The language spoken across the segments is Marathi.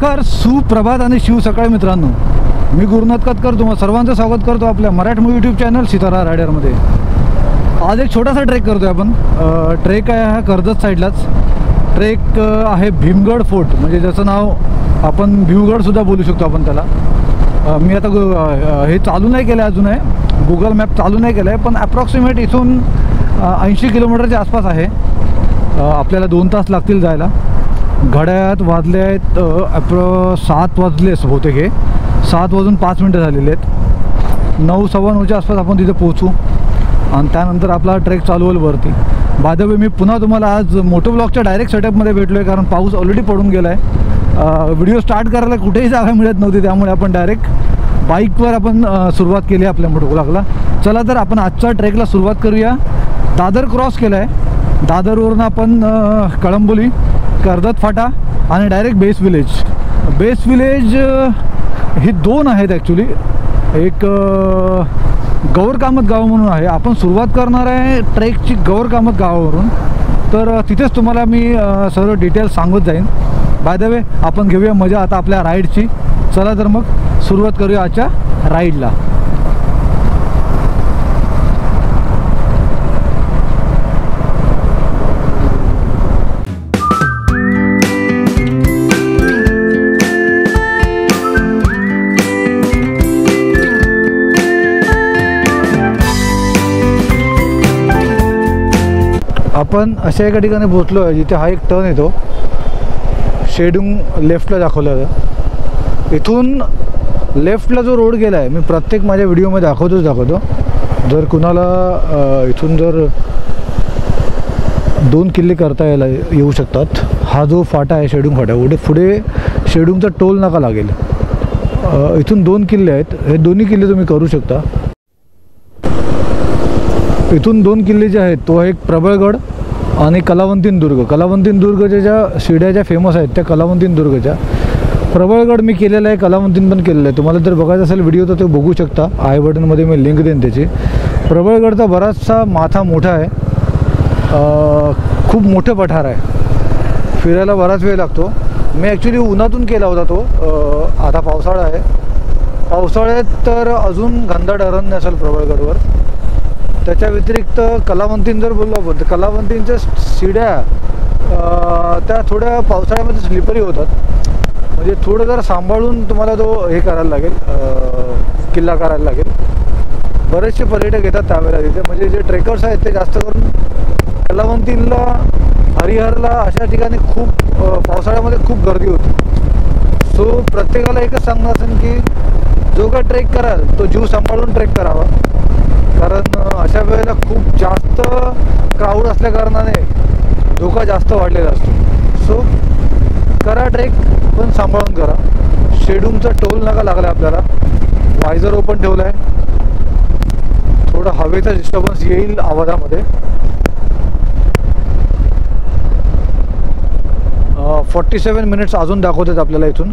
नमस्कार, सुप्रभात आणि शिव सकाळ मित्रांनो. मी गुरुनाथ कतकर तुम्हा सर्वांचं स्वागत करतो आपल्या मराठी मूवी यूट्यूब चॅनल सितारा रायडरमध्ये. आज एक छोटासा ट्रेक करतो आहे आपण. ट्रेक आहे हा कर्जत साईडलाच. ट्रेक आहे भीमगड फोर्ट, म्हणजे ज्याचं नाव आपण भिवगडसुद्धा बोलू शकतो आपण त्याला. मी आता हे चालू नाही केलं आहे, अजून आहे गुगल मॅप चालू नाही केलं आहे, पण ॲप्रॉक्सिमेट इथून 80 किलोमीटरच्या आसपास आहे. आपल्याला 2 तास लागतील जायला. घड्याळात वाजले आहेत 7 वाजले बहुतेक. हे 7 वाजून 5 मिनटं झालेले आहेत. 9 सव्वा 9च्या आसपास आपण तिथे पोहोचू आणि त्यानंतर आपला ट्रेक चालू होईल वरती. बाय द वे, मी पुन्हा तुम्हाला आज मोटो ब्लॉगच्या डायरेक्ट सेटअपमध्ये भेटलो आहे, कारण पाऊस ऑलरेडी पडून गेला आहे. व्हिडिओ स्टार्ट करायला कुठेही जागा मिळत नव्हती, त्यामुळे आपण डायरेक्ट बाईकवर आपण सुरुवात केली आपल्या मोटो ब्लॉगला. चला तर आपण आजच्या ट्रेकला सुरुवात करूया. दादर क्रॉस केला आहे. दादरवरून आपण कळंबोली, कर्जत फाटा आणि direct base village. Base village ही 2 आहेत ॲक्च्युली. एक गौरकामत गाव म्हणून आहे. आपण सुरुवात करणार आहे ट्रेकची गौरकामत गावावरून, तर तिथेच तुम्हाला मी सर्व डिटेल्स सांगत जाईन. बाय द वे, आपण घेऊया मजा आता आपल्या राईडची. चला तर मग सुरुवात करूया आजच्या राईडला. आपण अशा एका ठिकाणी पोहोचलो आहे जिथे हा एक टर्न येतो. शेडूंग लेफ्टला दाखवलं आहे. इथून लेफ्टला जो रोड गेला आहे, मी प्रत्येक माझ्या व्हिडिओमध्ये दाखवतो. जर कुणाला इथून जर 2 किल्ले करता येऊ शकतात. हा जो फाटा आहे शेडूंग फाटा, पुढे शेडूंगचा टोल नाका लागेल. इथून 2 किल्ले आहेत. हे दोन्ही किल्ले तुम्ही करू शकता. इथून 2 किल्ले जे आहेत, तो एक प्रबळगड आणि कलावंतीन दुर्ग. कलावंतीन दुर्गच्या ज्या शिड्या ज्या फेमस आहेत त्या कलावंतीन दुर्गच्या. प्रबळगड मी केलेला आहे, कलावंतीन पण केलेलं आहे. तुम्हाला जर बघायचं असेल व्हिडिओ तर ते बघू शकता. आय बटनमध्ये मी लिंक देईन त्याची. प्रबळगडचा बराचसा माथा मोठा आहे. खूप मोठं पठार आहे. फिरायला बराच वेळ लागतो. मी ॲक्च्युली उन्हातून केला होता तो. आता पावसाळा आहे. पावसाळ्यात तर अजून घनदाट अरण्य असेल प्रबळगडवर. त्याच्या व्यतिरिक्त कलावंतीन जर बोललो आपण, तर कलावंतींच्या शिड्या त्या थोड्या पावसाळ्यामध्ये स्लिपरी होतात. म्हणजे थोडं जरा सांभाळून तुम्हाला तो हे करायला लागेल, किल्ला करायला लागेल. बरेचसे पर्यटक येतात त्यावेळेला तिथे. म्हणजे जे ट्रेकर्स आहेत ते जास्त करून कलावंतीनला, हरिहरला अशा ठिकाणी खूप पावसाळ्यामध्ये खूप गर्दी होती. सो प्रत्येकाला एकच सांगणं असेल की जो काय ट्रेक कराल तो जीव सांभाळून ट्रेक करावा, कारण अशा वेळेला खूप जास्त क्राऊड असल्या कारणाने धोका जास्त वाढलेला असतो. सो करा ट्रेक, पण सांभाळून करा. शेडूंगचा टोल नाका लागला आपल्याला. वायझर ओपन ठेवला आहे. थोडा हवेचा डिस्टर्बन्स येईल आवाजामध्ये. 47 मिनिट्स अजून दाखवतात आपल्याला. इथून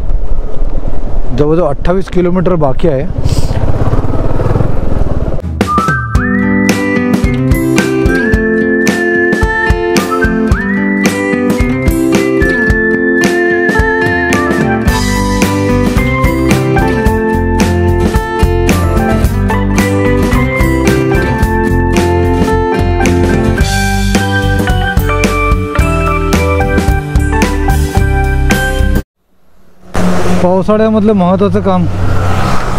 जवळजवळ 28 किलोमीटर बाकी आहे. पावसाळ्यामधलं महत्त्वाचं काम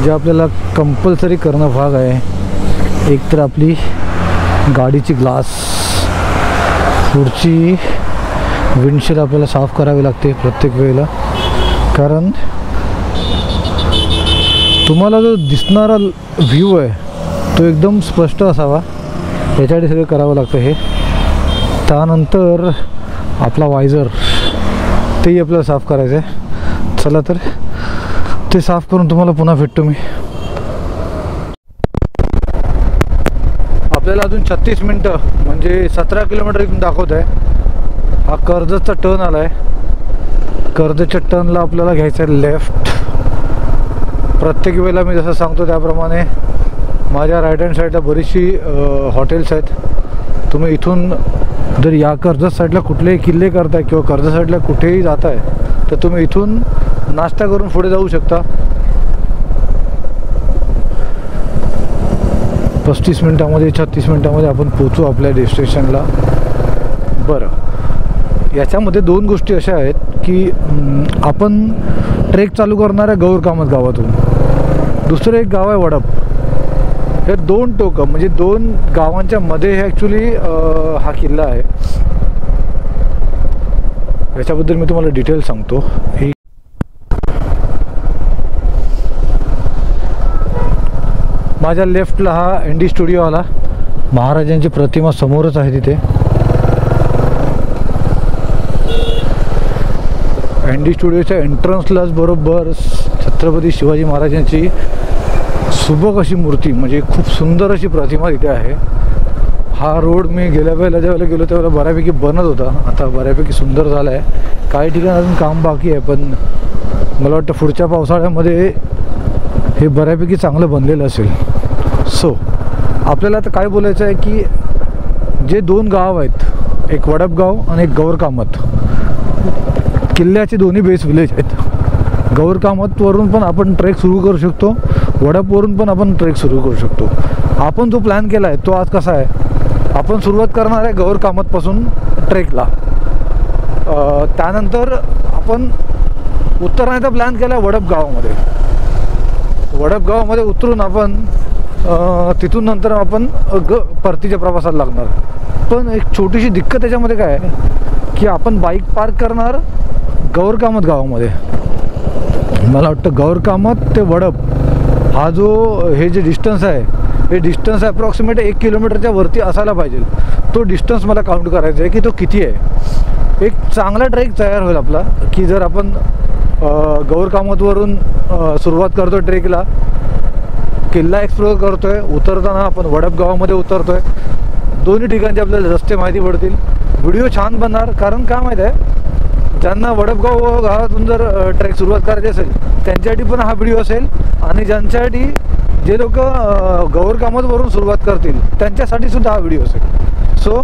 जे आपल्याला कंपल्सरी करणं भाग आहे, एक तर आपली गाडीची ग्लास, पुढची विंडशील्ड आपल्याला साफ करावी लागते प्रत्येक वेळेला. कारण तुम्हाला जो दिसणारा व्ह्यू आहे तो एकदम स्पष्ट असावा, याच्यासाठी सगळं करावं लागतं हे. त्यानंतर आपला वायझर, तेही आपल्याला साफ करायचं आहे. चला तर ते साफ करून तुम्हाला पुन्हा भेटतो मी. आपल्याला अजून 36 मिनटं म्हणजे 17 किलोमीटर इथून दाखवत आहे. हा कर्जतचा टर्न आला आहे. कर्जतच्या टर्नला आपल्याला घ्यायचं आहे लेफ्ट. प्रत्येक वेळेला मी जसं सांगतो त्याप्रमाणे माझ्या राईट हँड साईडला बरीचशी हॉटेल्स आहेत. तुम्ही इथून जर या कर्जत साईडला कुठलेही किल्ले करताय किंवा कर्जत साईडला कुठेही जाताय तर तुम्ही इथून नाश्ता करून पुढे जाऊ शकता. 35 मिनिटामध्ये 36 मिनिटामध्ये आपण पोचू आपल्या डेस्टिनेशनला. बरं, याच्यामध्ये 2 गोष्टी अशा आहेत की आपण ट्रेक चालू करणार आहे गौरकामत गावातून. दुसरं एक गाव आहे वडप. हे 2 टोकं म्हणजे 2 गावांच्या मध्ये हे ॲक्च्युली हा किल्ला आहे. याच्याबद्दल मी तुम्हाला डिटेल सांगतो. ही माझ्या लेफ्टला हा एनडी स्टुडिओ आला. महाराजांची प्रतिमा समोरच आहे तिथे. एनडी स्टुडिओच्या एंट्रन्सलाच बरोबर छत्रपती शिवाजी महाराजांची सुबक अशी मूर्ती म्हणजे खूप सुंदर अशी प्रतिमा तिथे आहे. हा रोड मी गेल्या वेळेला ज्यावेळेला गेलो त्यावेळेला बऱ्यापैकी बनत होता. आता बऱ्यापैकी सुंदर झाला आहे. काही ठिकाणी अजून काम बाकी आहे, पण मला वाटतं पुढच्या पावसाळ्यामध्ये हे बऱ्यापैकी चांगलं बनलेलं असेल. सो आपल्याला आता काय बोलायचं आहे की जे 2 गाव आहेत, एक वडपगाव आणि एक गौरकामत, किल्ल्याचे दोन्ही बेस विलेज आहेत. गौरकामतवरून पण आपण ट्रेक सुरू करू शकतो, वडपवरून पण आपण ट्रेक सुरू करू शकतो. आपण जो प्लॅन केला आहे तो आज कसा आहे, आपण सुरुवात करणार आहे गौरकामतपासून ट्रेकला. त्यानंतर आपण उतरण्याचा प्लॅन केला आहे वडपगावामध्ये. वडपगावामध्ये उतरून आपण तिथून नंतर आपण परतीच्या प्रवासाला लागणार. पण एक छोटीशी दिक्कत त्याच्यामध्ये काय आहे की आपण बाईक पार्क करणार गौरकामत गावामध्ये. मला वाटतं गौरकामत ते वडप हा जो हे जे डिस्टन्स आहे हे डिस्टन्स ॲप्रॉक्सिमेट 1 किलोमीटरच्या वरती असायला पाहिजे. तो डिस्टन्स मला काउंट करायचा आहे की तो किती आहे. एक चांगला ट्रेक तयार होईल आपला की जर आपण गौरकामतवरून सुरुवात करतो ट्रेकला, किल्ला एक्सप्लोअर करतो आहे, उतरताना आपण वडप गावामध्ये उतरतो आहे. दोन्ही ठिकाणचे आपल्याला रस्ते माहिती पडतील. व्हिडिओ छान बनणार. कारण काय माहीत आहे, ज्यांना वडपगाव गावातून जर ट्रेक सुरुवात करायची असेल त्यांच्यासाठी पण हा व्हिडिओ असेल, आणि ज्यांच्यासाठी जे लोक गौरकामतवरून सुरुवात करतील त्यांच्यासाठी सुद्धा हा व्हिडिओ असेल. सो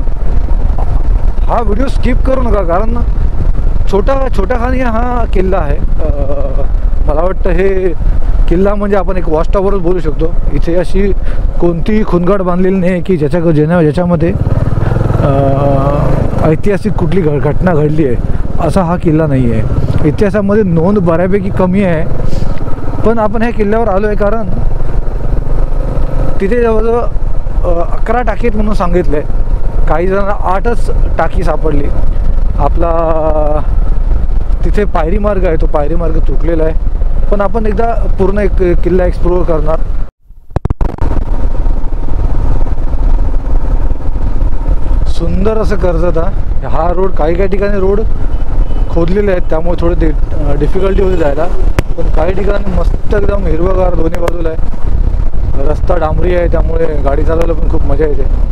हा व्हिडिओ स्किप करू नका, कारण छोटाखानी हा किल्ला आहे. मला वाटतं हे किल्ला म्हणजे आपण एक वॉच टॉवरच बोलू शकतो. इथे अशी कोणतीही खुणगाट बांधलेली नाही की ज्याच्यामध्ये ऐतिहासिक कुठली घटना घडली आहे असा हा किल्ला नाही आहे. इतिहासामध्ये नोंद बऱ्यापैकी कमी आहे. पण आपण ह्या किल्ल्यावर आलो आहे कारण तिथे जवळजवळ 11 टाकी आहेत म्हणून सांगितलं आहे. काही जणांना 8च टाकी सापडली. आपला तिथे पायरी मार्ग आहे, तो पायरी मार्ग तुटलेला आहे. पण आपण एकदा पूर्ण एक किल्ला एक्सप्लोअर करणार. सुंदर असं कर्जत हा रोड. काही ठिकाणी रोड खोदलेले आहेत त्यामुळे थोडे डिफिकल्टी होती जायला, पण काही ठिकाणी मस्त एकदम हिरवगार दोन्ही बाजूला आहे. रस्ता डांबरी आहे त्यामुळे गाडी चालवायला पण खूप मजा येते.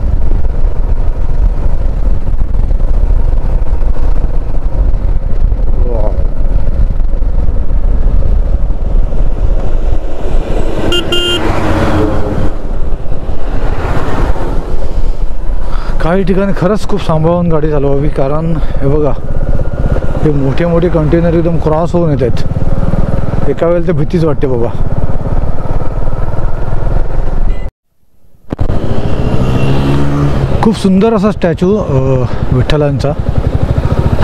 काही ठिकाणी खरंच खूप सांभाळून गाडी चालवावी, कारण हे बघा हे मोठे कंटेनर एकदम क्रॉस होऊन येत आहेत. एका वेळेला तर भीतीच वाटते बाबा. खूप सुंदर असा स्टॅच्यू विठ्ठलांचा.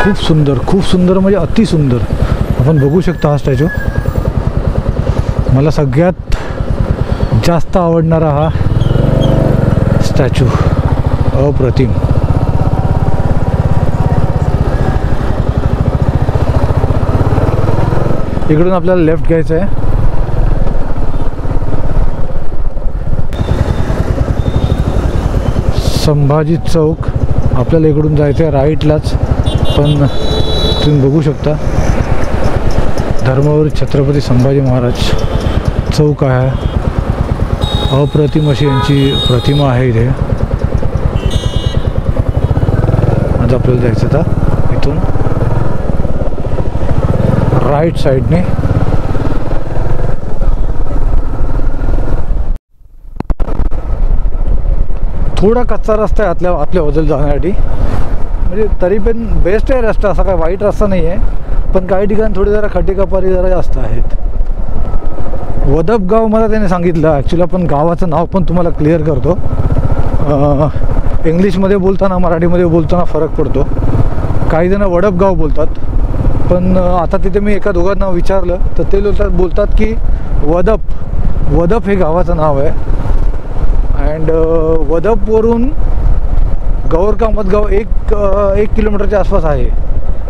खूप सुंदर म्हणजे अतिसुंदर. आपण बघू शकता हा स्टॅच्यू. मला सगळ्यात जास्त आवडणारा हा स्टॅच्यू. अप्रतिम. इकडून आपल्याला लेफ्ट घ्यायचं आहे. संभाजी चौक. आपल्याला इकडून जायचं आहे राईटलाच, पण तुम्ही बघू शकता धर्मवीर छत्रपती संभाजी महाराज चौक आहे. अप्रतिम अशी यांची प्रतिमा आहे इथे. आज आपल्याला जायचं आता इथून राईट साईडने. थोडा कच्चा रस्ता आहे आतल्या बाजूला जाण्यासाठी, म्हणजे तरी पण बेस्ट आहे रस्ता. असा काय वाईट रस्ता नाही आहे, पण काही ठिकाणी थोडी जरा खड्डेकपारी जरा जास्त आहेत. वदप गाव मला त्याने सांगितलं ॲक्च्युली, आपण गावाचं नाव पण तुम्हाला क्लिअर करतो. इंग्लिशमध्ये बोलताना मराठीमध्ये बोलताना फरक पडतो. काही जण वडप गाव बोलतात, पण आता तिथे मी एका दोघांना विचारलं तर ते बोलतात की वदप हे गावाचं नाव आहे. अँड वदपवरून गौरकामत गाव एक किलोमीटरच्या आसपास आहे.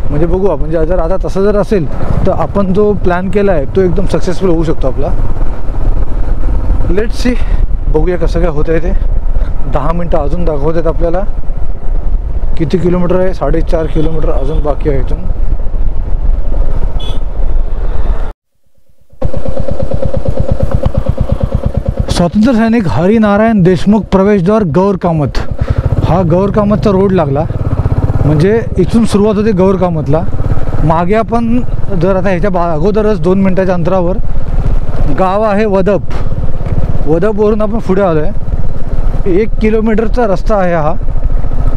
म्हणजे बघू आपण, जर आता तसं जर असेल तर आपण जो प्लॅन केला आहे तो एकदम सक्सेसफुल होऊ शकतो आपला. लेट्स सी, बघूया कसं काय होतं आहे ते. 10 मिनटं अजून दाखवत आहेत आपल्याला. किती किलोमीटर आहे? 4.5 किलोमीटर अजून बाकी आहे इथून. स्वातंत्र्य सैनिक हरिनारायण देशमुख प्रवेशद्वार गौरकामत, हा गौरकामतचा रोड लागला. म्हणजे इथून सुरुवात होते गौरकामतला. मागे आपण जर आता ह्याच्या अगोदरच 2 मिनटाच्या अंतरावर गाव आहे वदपवरून आपण पुढे आलो आहे. 1 किलोमीटरचा रस्ता आहे हा.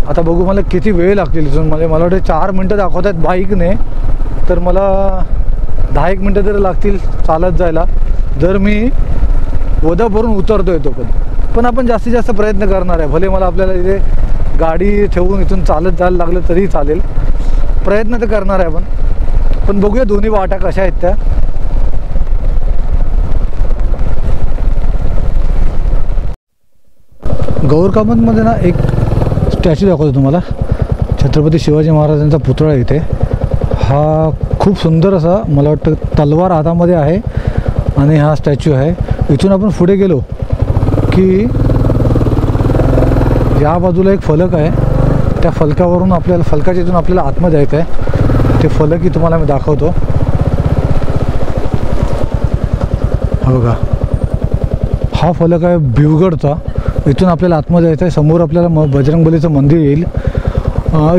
आता बघू मला किती वेळ लागतील इथून. मला वाटतं 4 मिनटं दाखवत आहेत बाईकने, तर मला 10-1 मिनटं तरी लागतील चालत जायला, जर मी वदपवरून उतरतो येतो. पण आपण जास्तीत जास्त प्रयत्न करणार आहे. भले मला आपल्याला इथे गाडी ठेवून इथून चालत जायला लागलं तरी चालेल, प्रयत्न तर करणार आहे आपण. पण बघूया दोन्ही वाटा कशा आहेत त्या. गौरकामतमध्ये ना एक स्टॅच्यू दाखवतो तुम्हाला, छत्रपती शिवाजी महाराजांचा पुतळा इथे. हा खूप सुंदर असा, मला वाटतं तलवार हातामध्ये आहे आणि हा स्टॅच्यू आहे. इथून आपण पुढे गेलो की या बाजूला एक फलक आहे. त्या फलकावरून फलकाच्या इथून आपल्याला आतमध्ये जायचं आहे. ते फलकही तुम्हाला मी दाखवतो. हा बघा, हा फलक आहे भिवगडचा. इथून आपल्याला आतमध्ये जायचं आहे. समोर आपल्याला बजरंगबलीचं मंदिर येईल.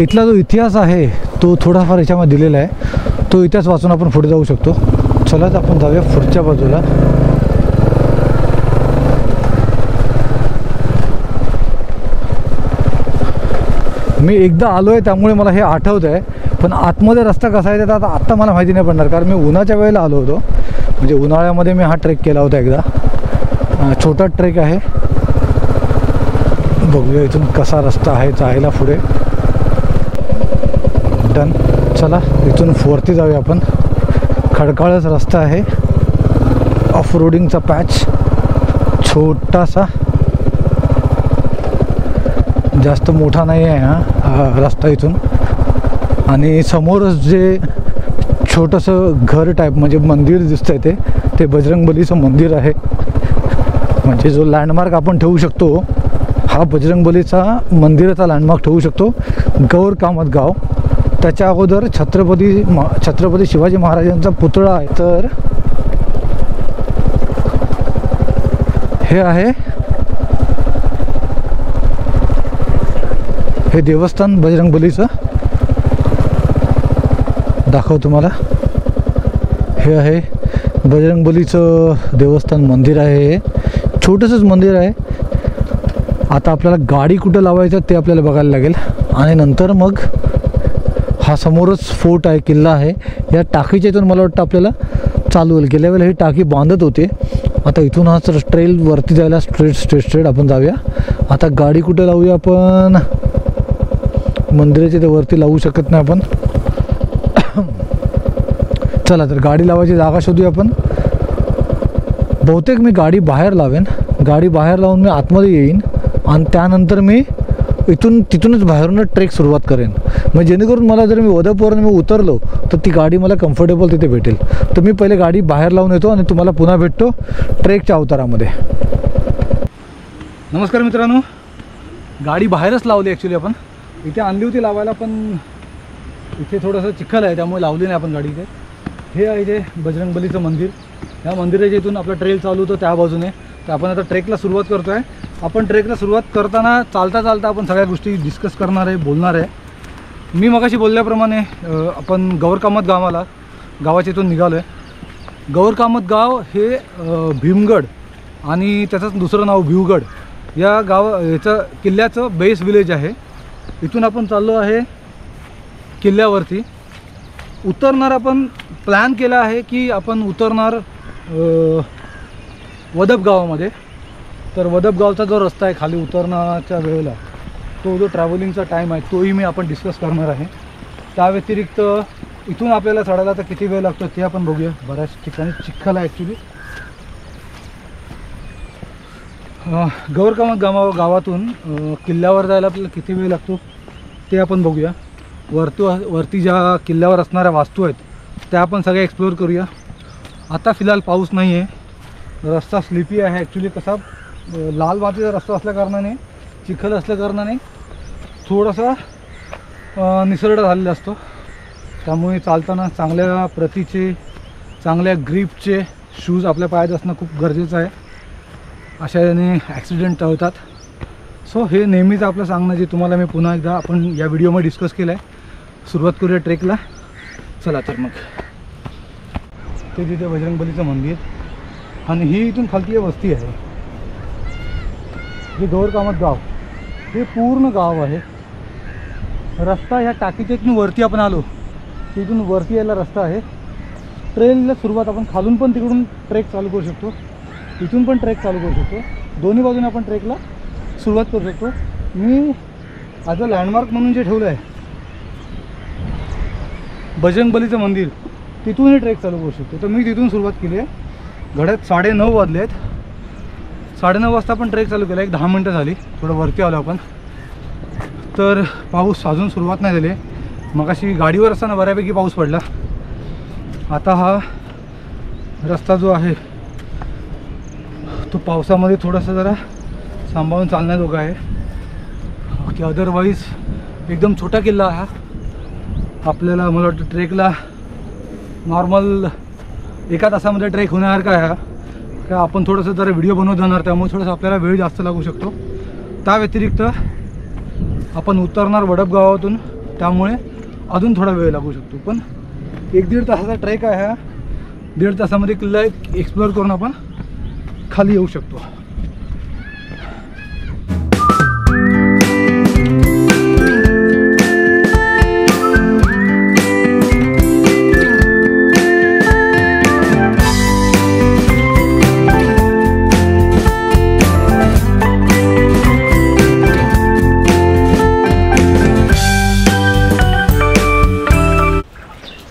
इथला जो इतिहास आहे तो थोडाफार याच्यामध्ये दिलेला आहे. तो इतिहास वाचून आपण पुढे जाऊ शकतो. चला तर आपण जाऊया पुढच्या बाजूला. मी एकदा आलो आहे त्यामुळे मला हे आठवतं आहे, पण आतमध्ये रस्ता कसा आहे तर आत्ता मला माहिती नाही पडणार, कारण मी उन्हाच्या वेळेला आलो होतो. म्हणजे उन्हाळ्यामध्ये मी हा ट्रेक केला होता एकदा. छोटा ट्रेक आहे. बघूया इथून कसा रस्ता आहे जायला पुढे. डन. चला इथून वरती जाऊया आपण. खडकाळच रस्ता आहे, ऑफ रोडिंगचा पॅच छोटासा, जास्त मोठा नाही आहे हा रस्ता इथून. आणि समोरच जे छोटंसं घर टाईप म्हणजे मंदिर दिसतंय ते बजरंगबलीचं मंदिर आहे. म्हणजे जो लँडमार्क आपण ठेवू शकतो हा बजरंगबलीचा मंदिराचा लँडमार्क ठेवू शकतो. गौरकामत गाव. त्याच्या अगोदर छत्रपती शिवाजी महाराजांचा पुतळा आहे. तर हे आहे हे देवस्थान बजरंगबलीचं. दाखव तुम्हाला. हे आहे बजरंगबलीचं देवस्थान मंदिर आहे. हे छोटंसंच मंदिर आहे. आता आपल्याला गाडी कुठं लावायचं ते आपल्याला बघायला लागेल. आणि नंतर मग हा समोरच फोर्ट आहे, किल्ला आहे. या टाकीच्या इथून मला वाटतं आपल्याला चालू होईल. गेल्या वेळेला ही टाकी बांधत होते. आता इथून हा ट्रेल वरती जायला स्ट्रेट आपण जाऊया. आता गाडी कुठे लावूया आपण? मंदिराच्या ते वरती लावू शकत नाही आपण. चला तर गाडी लावायची जागा शोधूया आपण. बहुतेक मी गाडी बाहेर लावेन. गाडी बाहेर लावून मी आतमध्ये येईन आणि त्यानंतर मी तिथूनच बाहेरूनच ट्रेक सुरुवात करेन. मग जेणेकरून मला जर मी वदपवरून मी उतरलो तर ती गाडी मला कम्फर्टेबल तिथे भेटेल. तर मी पहिले गाडी बाहेर लावून येतो आणि तुम्हाला पुन्हा भेटतो ट्रेकच्या अवतारामध्ये. नमस्कार मित्रांनो, गाडी बाहेरच लावली ॲक्च्युली आपण. इथे आणली होती लावायला, पण इथे थोडंसं चिखल आहे त्यामुळे लावली नाही आपण गाडी इथे. हे आहे इथे बजरंगबलीचं मंदिर. या मंदिराच्या इथून आपला ट्रेल चालू होतो त्या बाजूने. तर आपण आता ट्रेकला सुरुवात करतो आहे. आपण ट्रेकला सुरुवात करताना चालता आपण सगळ्या गोष्टी डिस्कस करणार आहे, बोलणार आहे. मी मगाशी बोलल्याप्रमाणे आपण गौरकामत गावाच्या इथून निघालो आहे. गौरकामत गाव हे भीमगड आणि त्याचंच दुसरं नाव भिवगड या याचं किल्ल्याचं बेस विलेज आहे. इथून आपण चाललो आहे किल्ल्यावरती. उतरणार आपण प्लॅन केला आहे की आपण उतरणार वदप गावामध्ये. तर वदप गावचा जो रस्ता आहे खाली उतरण्याच्या वेळेला, तो जो ट्रॅव्हलिंगचा टाईम आहे तोही मी आपण डिस्कस करणार आहे. त्या व्यतिरिक्त इथून आपल्याला चढायला तर किती वेळ लागतो ते आपण बघूया. बऱ्याच ठिकाणी चिखल आहे ॲक्च्युली. गावातून किल्ल्यावर जायला आपल्याला किती वेळ लागतो ते आपण बघूया. वरती ज्या किल्ल्यावर असणाऱ्या वास्तू आहेत त्या आपण सगळ्या एक्सप्लोअर करूया. आता फिलहाल पाऊस नाही आहे, रस्ता स्लिपी आहे ॲक्च्युली. कसा लाल मातीचा रस्ता असल्याकारणाने, चिखल असल्याकारणाने थोडासा निसरडा झालेला असतो. त्यामुळे चालताना चांगल्या प्रतीचे, चांगल्या ग्रीपचे शूज आपल्या पायात असणं खूप गरजेचं आहे. अशाने ॲक्सिडेंट टळतात. सो हे नेहमीच आपलं सांगणं जे तुम्हाला मी पुन्हा एकदा आपण या व्हिडिओमध्ये डिस्कस केलं आहे. सुरुवात करूया ट्रेकला. चला तर मग. ते तिथे बजरंगबलीचं मंदिर आणि ही इथून खालती वस्ती आहे. हे गौरकामत गाव, हे पूर्ण गाव आहे. रस्ता ह्या टाकीच्या इथून वरती आपण आलो, तिथून वरती यायला रस्ता आहे. ट्रेलला सुरुवात आपण खालून पण तिकडून ट्रेक चालू करू शकतो, इथून पण ट्रेक चालू करू शकतो. दोन्ही बाजूने आपण ट्रेकला सुरुवात करू शकतो. मी ॲज अ लँडमार्क म्हणून जे ठेवलं आहे बजरंगबलीचं मंदिर, तिथूनही ट्रेक चालू करू शकतो. तर मी तिथून सुरुवात केली आहे. घड्यात 9:30 वाजले आहेत. 9:30 वाजता आपण ट्रेक चालू केला. एक 10 मिनटं झाली. थोडं वरती आलो आपण. तर पाऊस अजून सुरुवात नाही झाली. मग अशी गाडीवर असताना बऱ्यापैकी पाऊस पडला. आता हा रस्ता जो आहे तो पावसामध्ये थोडासा जरा सांभाळून चालण्याजोगा आहे की अदरवाईज एकदम छोटा किल्ला हा. आपल्याला मला वाटतं ट्रेकला नॉर्मल एका तासामध्ये ट्रेक होण्यासारखा आहे हा. का आपण थोडंसं जरा व्हिडिओ बनवत जाणार, त्यामुळे थोडंसं आपल्याला वेळ जास्त लागू शकतो. त्या व्यतिरिक्त आपण उतरणार वडप गावातून, त्यामुळे अजून थोडा वेळ लागू शकतो. पण 1-1.5 तासाचा ट्रेक आहे हा. 1.5 तासामध्ये किल्ला एक्सप्लोअर करून आपण खाली येऊ शकतो.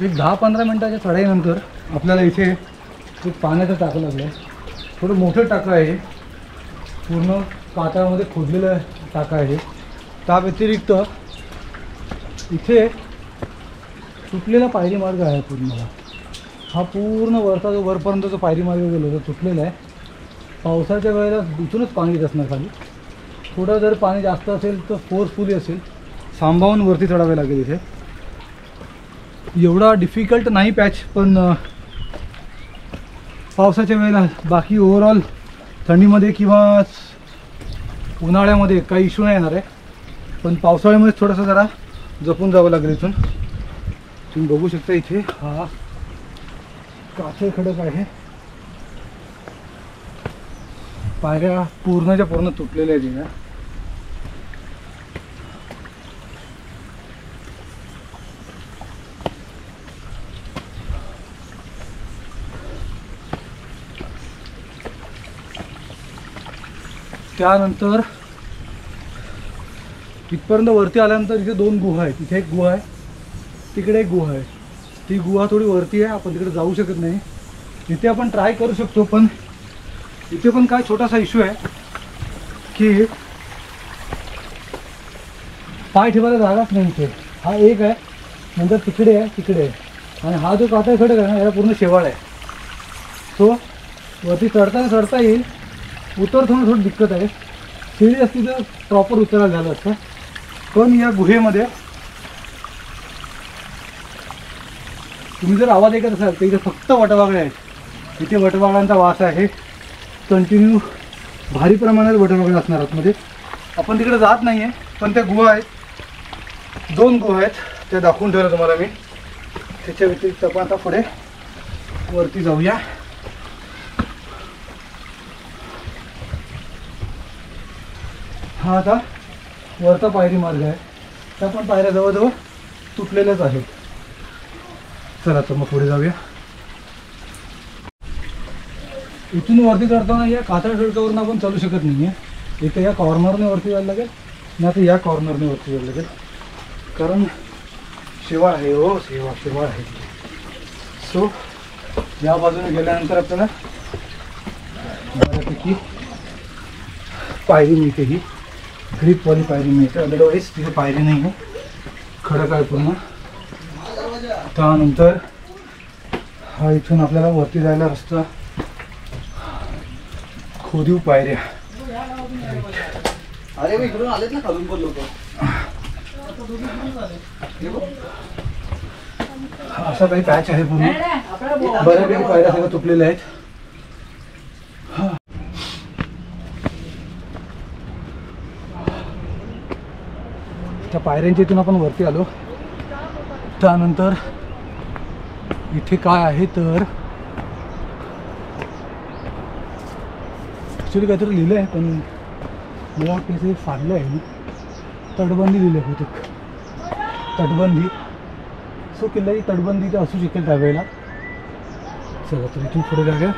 एक 10-15 मिनटाच्या चढाईनंतर आपल्याला इथे एक पाण्याचं टाकं लागलं आहे. थोडं मोठं टाकं आहे, पूर्ण कातळामध्ये खोदलेलं टाकं आहे. त्या व्यतिरिक्त इथे तुटलेला पायरी मार्ग आहे पूर्ण. हा पूर्ण वरचा जो वरपर्यंत जो पायरी मार्ग गेलो तो तुटलेला आहे. पावसाच्या वेळेला इथूनच पाणी येत असणार खाली. थोडं जर पाणी जास्त असेल तर फोर्सफुली असेल, सांभाळून वरती चढावे लागेल. इथे एवढा डिफिकल्ट नाही पॅच, पण पावसाच्या वेळेला बाकी ओव्हरऑल थंडीमध्ये किंवा उन्हाळ्यामध्ये काही इश्यू नाही येणार आहे. पण पावसाळ्यामध्ये थोडंसं जरा जपून जावं लागेल. इथून तुम्ही बघू शकता इथे हा काचे खडक आहे. पायऱ्या पूर्णच्या पूर्ण तुटलेल्या आहेत तिथे. त्यानंतर इथपर्यंत वरती आल्यानंतर इथे 2 गुहा आहेत. इथे एक गुहा आहे, तिकडे एक गुहा आहे. ती गुहा थोडी वरती आहे, आपण तिकडे जाऊ शकत नाही. इथे आपण ट्राय करू शकतो, पण इथे पण काय छोटासा इश्यू आहे की पाय ठेवायला जागाच नाही इथे. हा एक आहे, नंतर तिकडे आहे, तिकडे आहे, आणि हा जो काटा खडक आहे ना याला पूर्ण शेवाळ आहे. सो वरती चढता येईल, उतरताना थोडी दिक्कत आहे. सीडी असती तर प्रॉपर उतरायला झालं असतं. पण या गुहेमध्ये तुम्ही जर आवाज ऐकत असाल तर इथे फक्त वटवाघळे आहेत. इथे वटवाघळांचा वास आहे कंटिन्यू. भारी प्रमाणात वटवाघळे असणार आतमध्ये. आपण तिकडे जात नाही आहे, पण त्या गुहा आहेत, 2 गुहा आहेत, त्या दाखवून ठेवल्या तुम्हाला मी. त्याच्या व्यतिरिक्त आपण आता पुढे वरती जाऊया. हा आता वरचा पायरी मार्ग आहे. त्या पण पायऱ्या जवळजवळ तुटलेल्याच आहेत. चला तर मग पुढे जाऊया. इथून वरती चढताना या कातळ खडकावरून आपण चालू शकत नाही आहे. इथं या कॉर्नरने वरती जायला लागेल, नाही तर या कॉर्नरने वरती जायला लागेल, कारण शेवाळ आहे. हो शेवाळ आहे. सो या बाजूने गेल्यानंतर आपल्याला बऱ्यापैकी पायरी मिळते, ही ग्रीपवाली पायरी मिळते. अदरवाईज तिथे पायरी नाही आहे, खडक आहे पूर्ण. त्यानंतर हा इथून आपल्याला वरती जायला रस्ता, खोदीव पायऱ्या. अरे इकडून आलेत ना खालून पण लोक. असा काही पॅच आहे पूर्ण, बऱ्यापैकी पायऱ्या सगळ्या तुटलेल्या आहेत. त्या पायऱ्यांच्या इथून आपण वरती आलो. त्यानंतर इथे काय आहे तर ॲक्च्युली काहीतरी लिहिलं आहे, पण मला वाटतं ते फाडलं आहे. तटबंदी लिहिलं आहे बहुतेक, तटबंदी. सो किल्ल्याची तटबंदी तर असू शकेल त्यावेळेला. चला तर इथून पुढे जाऊया.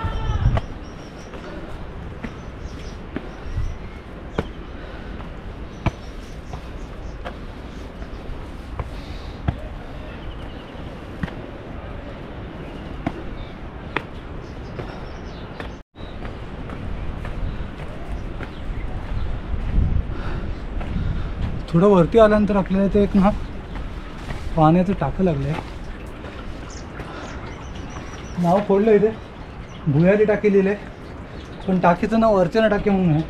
थोडं वरती आल्यानंतर आपल्याला इथे एक ना पाण्याचं टाकं लागलं आहे. नाव फोडलं इथे, भुयारी टाकी लिहिलं आहे, पण टाकीचं नाव अर्चना टाकी म्हणून आहे.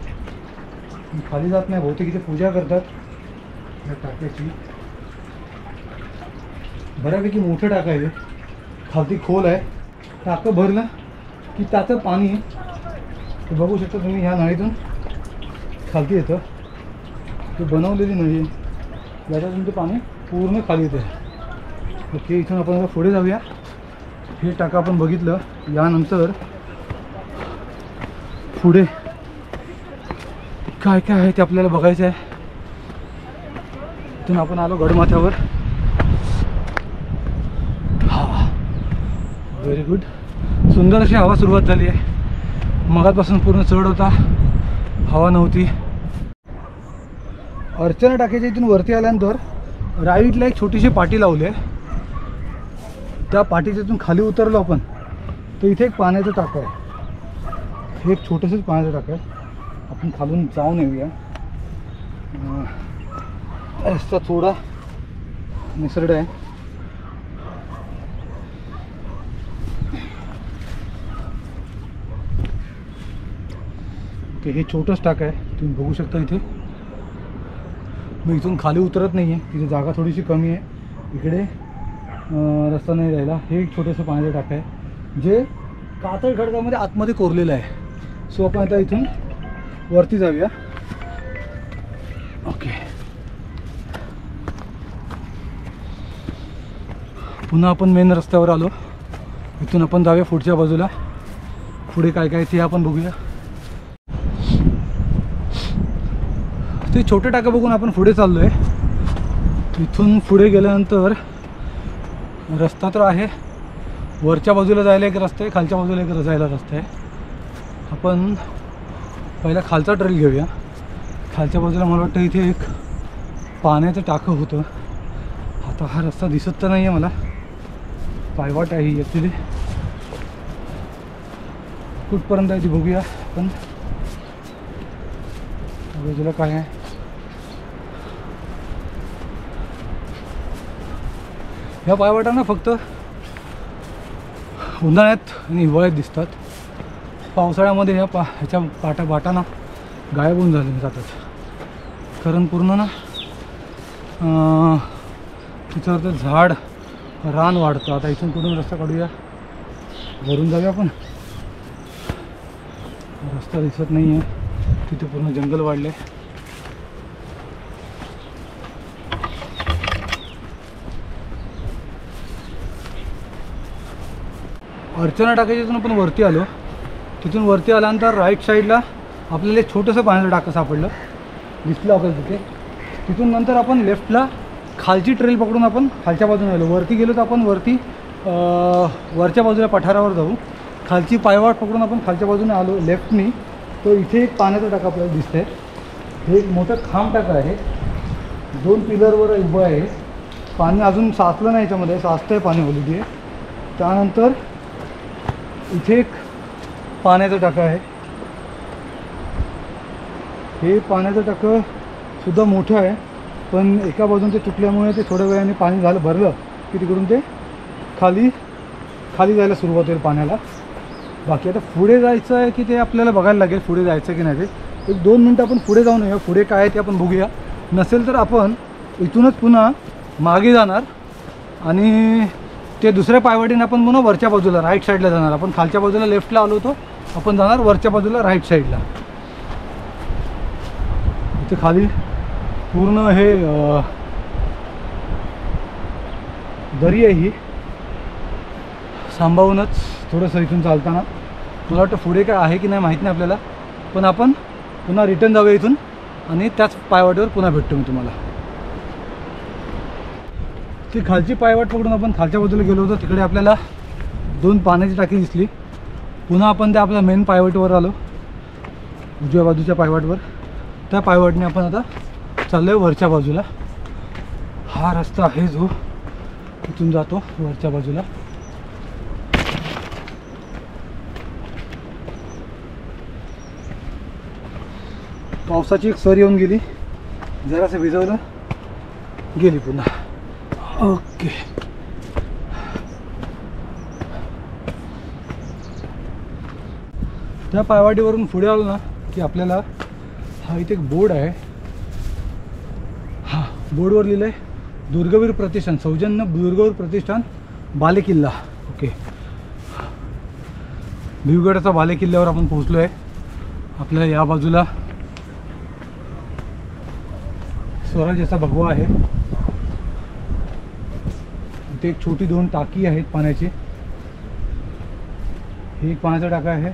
खाली जात नाही, बहुतेक इथे पूजा करतात या टाक्याची. बऱ्यापैकी मोठं टाकं आहे, खालती खोल आहे. टाकं भरलं की त्याचं पाणी ते बघू शकता तुम्ही, ह्या नळीतून खालती येतं. ते बनवलेली नळी आहे, याच्यातून ते पाणी पूर्ण खाली येते. ओके, इथून आपण आता पुढे जाऊया. हे टाकं आपण बघितलं. यानंतर पुढे काय काय आहे ते आपल्याला बघायचं आहे. इथून आपण आलो गडमाथ्यावर. हा, व्हेरी गुड. सुंदर अशी हवा सुरुवात झाली आहे. मगापासून पूर्ण चढ होता, हवा नव्हती. अर्चना टाकीच्या इथून वरती आल्यानंतर राईटला एक छोटीशी पाटी लावली आहे. त्या पाटीच्या इथून खाली उतरलो आपण तर इथे एक पाण्याचं टाकं आहे. हे एक छोटंसंच पाण्याचं टाकं आहे. आपण खालून जाऊन येऊया. रस्ता थोडा निसरड आहे. ओके, हे छोटंच टाकं आहे, तुम्ही बघू शकता. इथे मी इथून खाली उतरत नाही आहे, तिथे जागा थोडीशी कमी आहे. इकडे रस्ता नाही राहिला. हे एक छोटंसं पाण्याचं टाकं आहे जे कातळ खडकामध्ये आतमध्ये कोरलेलं आहे. सो आपण आता इथून वरती जाऊया. ओके, पुन्हा आपण मेन रस्त्यावर आलो. इथून आपण जाऊया पुढच्या बाजूला. पुढे काय काय ते आपण बघूया. ते छोटे टाकं बघून आपण पुढे चाललो आहे. इथून पुढे गेल्यानंतर रस्ता तर आहे. वरच्या बाजूला जायला एक रस्ता आहे, खालच्या बाजूला एक जायला रस्ता आहे. आपण पहिला खालचा ट्रेल घेऊया. खालच्या बाजूला मला वाटतं इथे एक पाण्याचं टाकं होतं. आता हा रस्ता दिसत तर नाही आहे मला, पायवाट आहे ही ॲक्च्युली. कुठपर्यंत आहे ती बघूया आपण. बाजूला काय आहे, ह्या पायवाटांना फक्त उन्हाळ्यात आणि हिवाळ्यात दिसतात. पावसाळ्यामध्ये ह्याच्या वाटाना गायब होऊन झाले जातात, कारण पूर्ण ना तिथं तर झाड रान वाढतं. आता इथून कुठून रस्ता काढूया, वरून जाऊया आपण. रस्ता दिसत नाही आहे, तिथे पूर्ण जंगल वाढले. अर्चना टाकायच्या इथून आपण वरती आलो. तिथून वरती आल्यानंतर राईट साईडला आपल्याला एक छोटंसं पाण्याचं टाकं सापडलं, दिसलं आपल्याला तिथे. तिथून नंतर आपण लेफ्टला खालची ट्रेल पकडून आपण खालच्या बाजूने आलो. वरती गेलो तर आपण वरती वरच्या बाजूला पठारावर जाऊ. खालची पायवाट पकडून आपण खालच्या बाजूने आलो लेफ्टनी. तो इथे एक पाण्याचा टाका आपल्याला दिसतंय. हे एक मोठं खांब टाका आहे, 2 पिलरवर उभं आहे. पाणी अजून साचलं नाही याच्यामध्ये, साचतं आहे पाणी ऑलरेडी. त्यानंतर इथे एक पाण्याचं टाकं आहे. हे पाण्याचं टाकं सुद्धा मोठं आहे, पण एका बाजून ते तुटल्यामुळे ते थोड्या वेळाने पाणी भरलं की तिकडून ते खाली जायला सुरुवात होईल पाण्याला. बाकी आता पुढे जायचं आहे की ते आपल्याला बघायला लागेल, पुढे जायचं की नाही ते. 1-2 मिनटं आपण पुढे जाऊन येऊया, पुढे काय आहे ते आपण बघूया. नसेल तर आपण इथूनच पुन्हा मागे जाणार आणि ते दुसऱ्या पायवाटीने आपण पुन्हा वरच्या बाजूला राईट साईडला जाणार. आपण खालच्या बाजूला लेफ्टला आलो होतो, आपण जाणार वरच्या बाजूला राईट साईडला. इथे खाली पूर्ण हे दरी आहे ही, सांभाळूनच थोडंसं इथून चालताना. मला वाटतं पुढे काय आहे की नाही माहीत नाही आपल्याला, पण आपण पुन्हा रिटर्न जाऊया इथून आणि त्याच पायवाटीवर पुन्हा भेटतो मी तुम्हाला. ती खालची पायवाट पकडून आपण खालच्या बाजूला गेलो होतो, तिकडे आपल्याला 2 पाण्याची टाकी दिसली. पुन्हा आपण त्या आपल्या मेन पायवाटीवर आलो, उजव्या बाजूच्या पायवाटवर. त्या पायवाटने आपण आता चाललो आहे वरच्या बाजूला. हा रस्ता आहे जो इथून जातो वरच्या बाजूला. पावसाची एक सर येऊन गेली, जरासं भिजवलं, गेली पुन्हा. ओके, त्या पायवाटीवरून पुढे आलो ना की आपल्याला हा इथे एक बोर्ड आहे. हा बोर्डवर लिहिलं आहे दुर्गवीर प्रतिष्ठान, सौजन्य दुर्गवीर प्रतिष्ठान बालेकिल्ला. ओके, भिवगडाचा बालेकिल्ल्यावर आपण पोहोचलो आहे. आपल्याला या बाजूला स्वराज्याचा भगवा आहे. इथे एक छोटी 2 टाकी आहेत पाण्याची. हे एक पाण्याचा टाका आहे,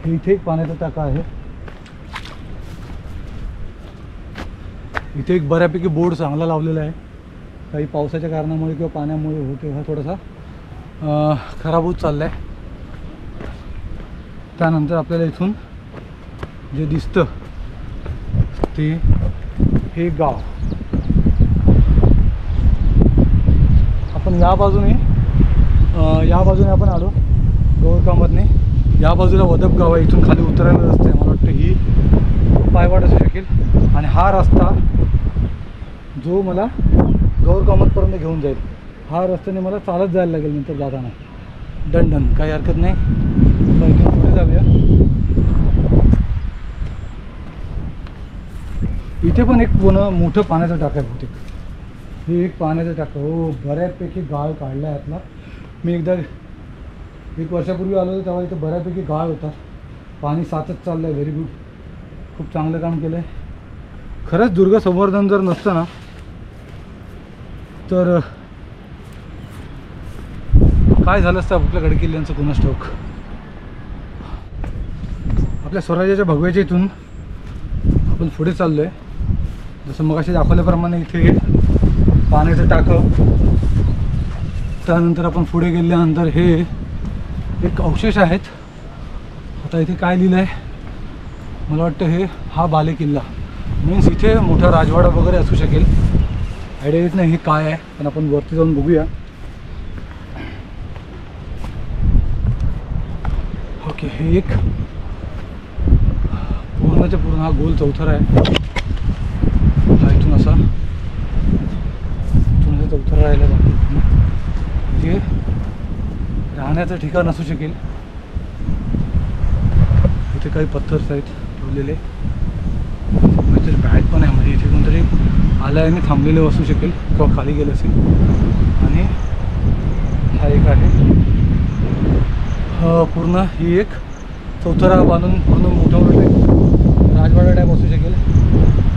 हे इथे एक पाण्याचा टाका आहे. इथे एक बऱ्यापैकी बोर्ड चांगला लावलेला आहे. काही पावसाच्या कारणामुळे किंवा पाण्यामुळे होते हा थोडासा खराब होत चालला आहे. त्यानंतर आपल्याला इथून जे दिसतं ते हे गाव. आपण या बाजूने आपण आलो गौरकामधने. या बाजूला वदप गाव आहे, इथून खाली उतरायला रस्ता आहे. मला वाटतं ही पायवाट असू शकेल आणि हा रस्ता जो मला गौरकामतपर्यंत घेऊन जाईल. हा रस्त्याने मला चालत जायला लागेल नंतर जाताना. डन काही हरकत नाही. इथून पुढे जाऊया. इथे पण एक मोठं पाण्याचं टाकं आहे बहुतेक. हे एक पाण्याचं टाकं. हो, बऱ्यापैकी गाळ काढला आहे यातला. मी एकदा 1 वर्षापूर्वी आलो होतो तेव्हा इथं बऱ्यापैकी गाळ होता. पाणी साचत चाललं आहे. व्हेरी गुड, खूप चांगलं काम केलं आहे. खरंच दुर्ग संवर्धन जर नसतं ना तर काय झालं असतं आपल्या गडकिल्ल्यांचं कोणास ठाऊक. आपल्या स्वराज्याच्या भगव्याच्या इथून आपण पुढे चाललो आहे. जसं मगाशी दाखवल्याप्रमाणे इथे पाण्याचं टाकं. त्यानंतर आपण पुढे गेल्यानंतर हे एक अवशेष आहेत. आता इथे काय लिहिलं आहे मला वाटतं हा बालेकिल्ला मीन्स इथे मोठा राजवाडा वगैरे असू शकेल. आयडिया येत नाही हे काय आहे, पण आपण वरती जाऊन बघूया. ओके, हे एक पूर्णच्या पूर्ण हा गोल चौथरा आहे. हा इथून असा चौथरा राहिला जातो. हे राहण्याचं ठिकाण असू शकेल. इथे काही पत्थर्स आहेत ठेवलेले. काहीतरी बॅग पण आहे, म्हणजे इथे कोणतरी आलं आणि थांबलेलं असू शकेल किंवा खाली गेलं असेल. आणि हा एक आहे पूर्ण ही एक चौथरा बांधून पूर्ण मोठं राजवाडा टाईप असू शकेल.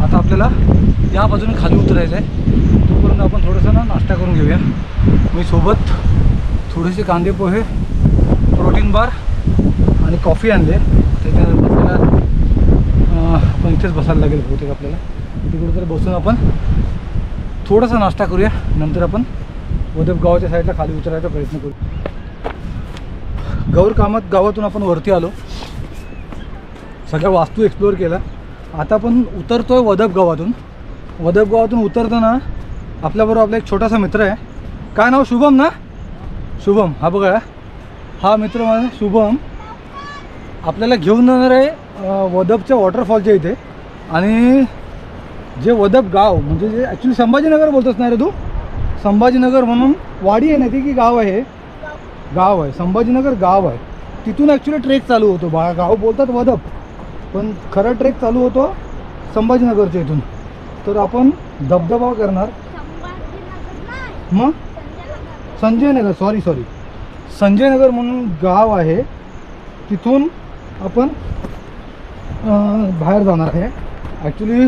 आता आपल्याला या बाजूने खाली उतरायचं आहे. तोपर्यंत आपण थोडंसं नाश्ता करून घेऊया. मी सोबत थोडेसे कांदे पोहे, प्रोटीन बार आणि कॉफी आणले. त्याच्यानंतर आपल्याला आपण इथेच बसायला लागेल बहुतेक. आपल्याला इथे कुठेतरी बसून आपण थोडासा नाश्ता करूया. नंतर आपण वदप गावाच्या साईडला खाली उतरायचा प्रयत्न करू. गौर कामत गावातून आपण वरती आलो, सगळ्या वास्तू एक्सप्लोअर केला. आता आपण उतरतोय वदप गावातून. वदप गावातून उतरताना आपल्याबरोबर आपला एक छोटासा मित्र आहे. काय नाव? शुभम ना? शुभम. हा बघा, हा मित्र माझा शुभम आपल्याला घेऊन जाणार आहे वदपच्या वॉटरफॉलच्या इथे. आणि जे वदप गाव म्हणजे जे ॲक्च्युली संभाजीनगर बोलतोच नाही रे तू? संभाजीनगर म्हणून वाडी आहे नाही ती की गाव आहे? गाव आहे, संभाजीनगर गाव आहे. तिथून ॲक्च्युली ट्रेक चालू होतो. गाव बोलतात वदप, पण खरा ट्रेक चालू होतो संभाजीनगरच्या इथून. तर आपण धबधबा करणार. मग संजयनगर, सॉरी संजयनगर म्हणून गाव आहे, तिथून आपण बाहेर जाणार आहे. ॲक्च्युली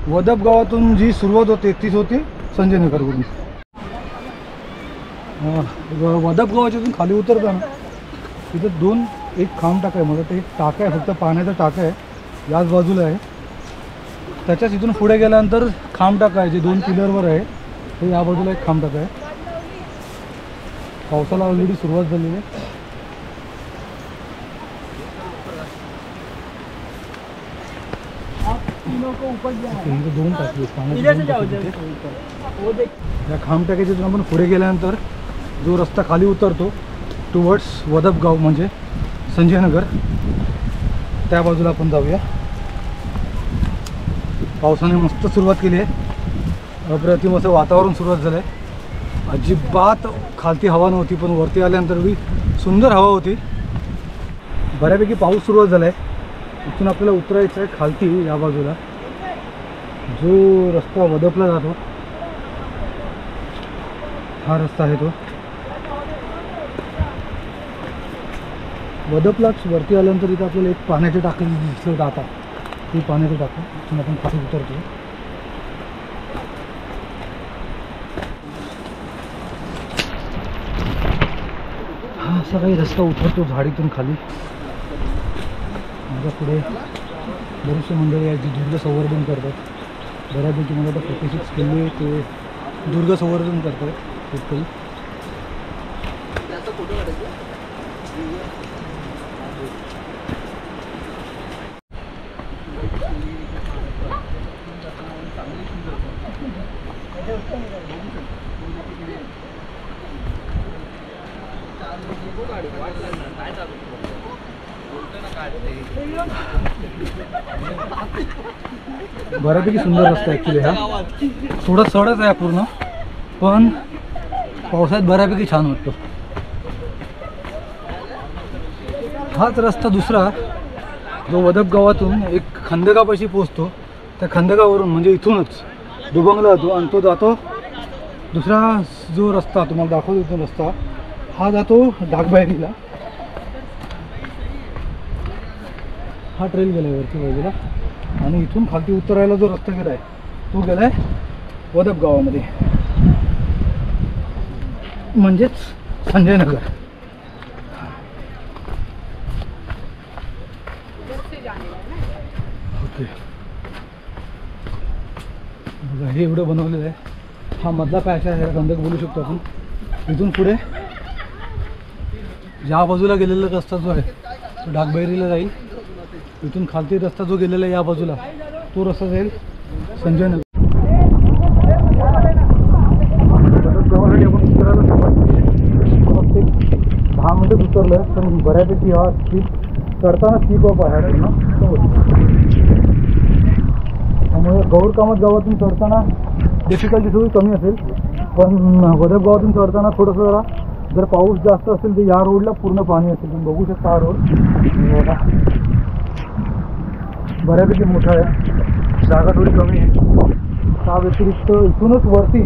वदप गावातून जी सुरुवात होते तीच होती संजयनगरवरून. वदप गावाच्यातून खाली उतरताना तिथं एक खांब टाका आहे. मला ते एक टाका आहे, फक्त पाण्याचा टाका आहे, याच बाजूला आहे. त्याच्याच इथून पुढे गेल्यानंतर खांब टाका आहे जे 2 पिलरवर आहे. ते या बाजूला एक खांब टाका आहे. पावसाला ऑलरेडी सुरुवात झालेली आहे. इथे 2 टाकी या खांब टाक्याच्या आपण पुढे गेल्यानंतर जो रस्ता खाली उतरतो टुवर्ड्स वदप गाव म्हणजे संजयनगर, त्या बाजूला आपण जाऊया. पावसाने मस्त सुरुवात केली आहे. अप्रतिम असं वातावरण सुरुवात झालं आहे. अजिबात खालती हवा नव्हती, पण वरती आल्यानंतर बी सुंदर हवा होती. बऱ्यापैकी पाऊस सुरुवात झाला आहे. इथून आपल्याला उतरायचं आहे खालती या बाजूला. जो रस्ता वदपला जातो हा रस्ता आहे तो. वदपलाच वरती आल्यानंतर इथं आपल्याला एक पाण्याचे टाके दिसलं होतं. आता ती पाण्याचे टाके इथून आपण खाली उतरतो. हा असा काही रस्ता उतरतो झाडीतून खाली. माझ्या पुढे बरेचसे मंडळी आहेत जी दुर्ग संवर्धन करतात. बऱ्यापैकी मला आता 46 किल्ले ते दुर्ग संवर्धन करतात शेतकरी. बऱ्यापैकी सुंदर रस्ता ॲक्च्युली हा. थोडा सडच आहे पूर्ण, पण पावसाळ्यात बऱ्यापैकी छान वाटतो. हाच रस्ता दुसरा जो वदप गावातून एक खंदगापाशी पोचतो. त्या खंदगावरून म्हणजे इथूनच दुबंगला जातो आणि तो जातो दुसरा जो रस्ता तुम्हाला दाखवतो तो रस्ता हा जातो डागबाहेरीला. हा ट्रेल गेला आहे वरती बाजूला आणि इथून खालती उतरायला जो रस्ता गेला आहे तो गेला आहे वदप गावामध्ये म्हणजेच संजयनगर. ओके, हे एवढं बनवलेलं आहे. हा मधला पॅच आहे, खंदक बोलू शकतो आपण. इथून पुढे या बाजूला गेलेला रस्ता जो आहे तो डागबैरीला जाईल. इथून खालती रस्ता जो गेलेला आहे या बाजूला तो रस्ता जाईल संजयनगर. गावासाठी आपण उतरायला सुरुवात केली. फक्त 10 मिनिटच उतरलं, पण बऱ्यापैकी हा स्पीड चढताना स्पीड ऑफ आहे पूर्ण. त्यामुळे गौर कामत गावातून चढताना डिफिकल्टी थोडी कमी असेल, पण वदप गावातून चढताना थोडंसं जर पाऊस जास्त असेल तर या रोडला पूर्ण पाणी असेल. तुम्ही बघू शकता हा रोड बऱ्यापैकी मोठा आहे, जागा थोडी कमी आहे. त्या व्यतिरिक्त इथूनच वरती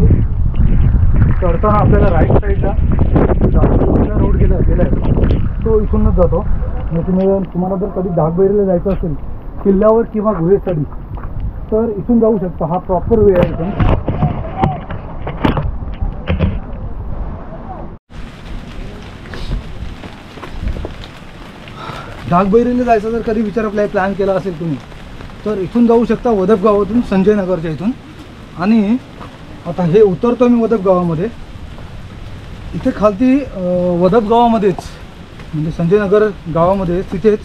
चढताना आपल्याला राईट साईडला रोड गेला आहे तो इथूनच जातो. तुम्हाला जर कधी डागबैरीला जायचं असेल किल्ल्यावर किंवा गुहेसाठी तर इथून जाऊ शकता. हा प्रॉपर वे आहे इथून. डागबैरीला जायचा जर कधी विचार प्लॅन केला असेल तुम्ही तर इथून जाऊ शकता वदप गावातून संजयनगरच्या इथून. आणि आता हे उतरतो मी वदप गावामध्ये. इथे खालती वदप गावामध्येच म्हणजे संजय नगर गावामध्ये तिथेच